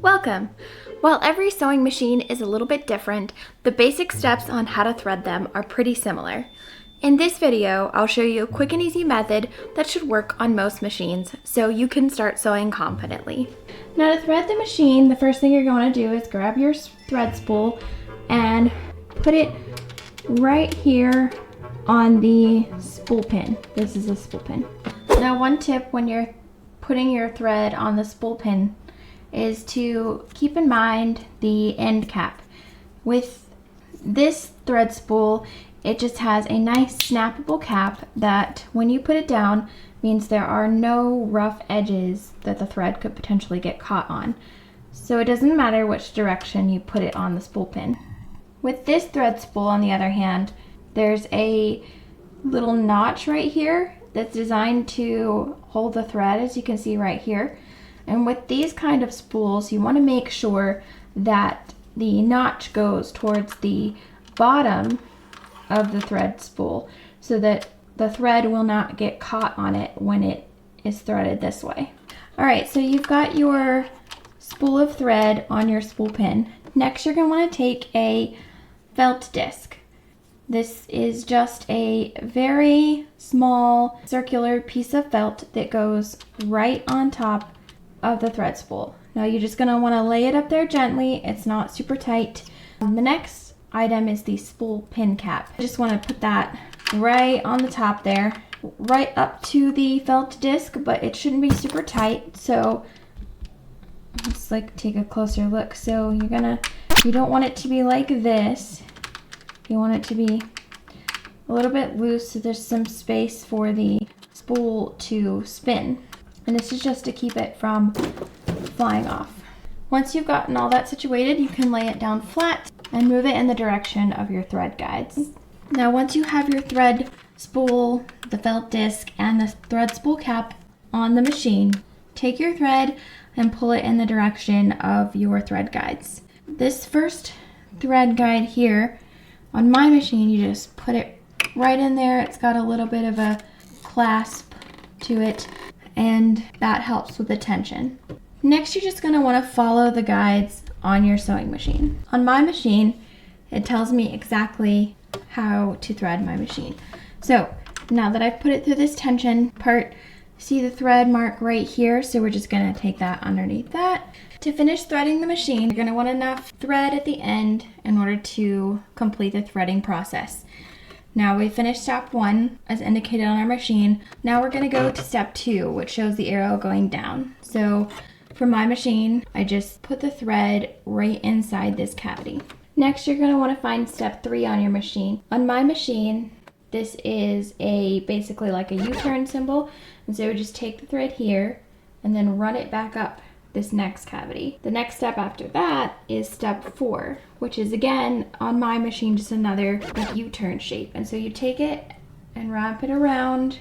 Welcome! While every sewing machine is a little bit different, the basic steps on how to thread them are pretty similar. In this video, I'll show you a quick and easy method that should work on most machines so you can start sewing confidently. Now to thread the machine, the first thing you're going to do is grab your thread spool and put it right here on the spool pin. This is a spool pin. Now one tip when you're putting your thread on the spool pin is to keep in mind the end cap. With this thread spool, it just has a nice snappable cap that when you put it down means there are no rough edges that the thread could potentially get caught on. So it doesn't matter which direction you put it on the spool pin. With this thread spool, on the other hand, there's a little notch right here that's designed to hold the thread, as you can see right here. And with these kind of spools, you want to make sure that the notch goes towards the bottom of the thread spool so that the thread will not get caught on it when it is threaded this way. Alright, so you've got your spool of thread on your spool pin. Next, you're going to want to take a felt disc. This is just a very small circular piece of felt that goes right on top of the thread spool. Now you're just going to want to lay it up there gently. It's not super tight. The next item is the spool pin cap. I just want to put that right on the top there, right up to the felt disc, but it shouldn't be super tight. So let's take a closer look. So you don't want it to be like this. You want it to be a little bit loose so there's some space for the spool to spin. And this is just to keep it from flying off. Once you've gotten all that situated, you can lay it down flat and move it in the direction of your thread guides. Now once you have your thread spool, the felt disc, and the thread spool cap on the machine, take your thread and pull it in the direction of your thread guides. This first thread guide here, on my machine, you just put it right in there. It's got a little bit of a clasp to it, and that helps with the tension. Next, you're just going to want to follow the guides on your sewing machine. On my machine, it tells me exactly how to thread my machine. So now that I've put it through this tension part, see the thread mark right here, so we're just going to take that underneath that. To finish threading the machine, you're going to want enough thread at the end in order to complete the threading process. Now we finished step 1 as indicated on our machine. Now we're going to go to step 2, which shows the arrow going down. So for my machine, I just put the thread right inside this cavity. Next, you're going to want to find step 3 on your machine. On my machine, this is basically like a U-turn symbol. And so just take the thread here and then run it back up this next cavity. The next step after that is step 4, which is again on my machine just another U-turn shape. And so you take it and wrap it around,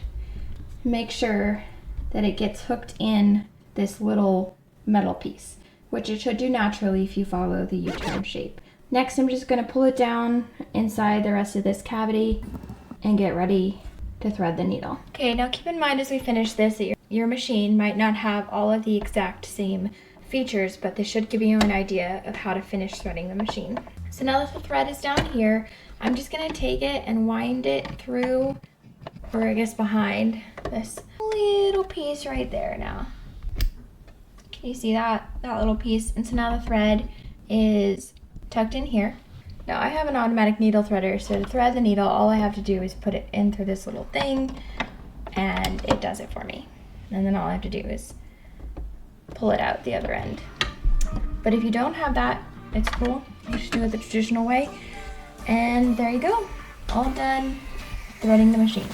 make sure that it gets hooked in this little metal piece, which it should do naturally if you follow the U-turn shape. Next, I'm just going to pull it down inside the rest of this cavity and get ready to thread the needle. Okay, now keep in mind as we finish this that your machine might not have all of the exact same features, but this should give you an idea of how to finish threading the machine. So now that the thread is down here, I'm just going to take it and wind it through, or I guess behind, this little piece right there now. Can you see that little piece? And so now the thread is tucked in here. Now I have an automatic needle threader, so to thread the needle, all I have to do is put it in through this little thing, and it does it for me. And then all I have to do is pull it out the other end. But if you don't have that, it's cool. You just do it the traditional way. And there you go. All done threading the machine.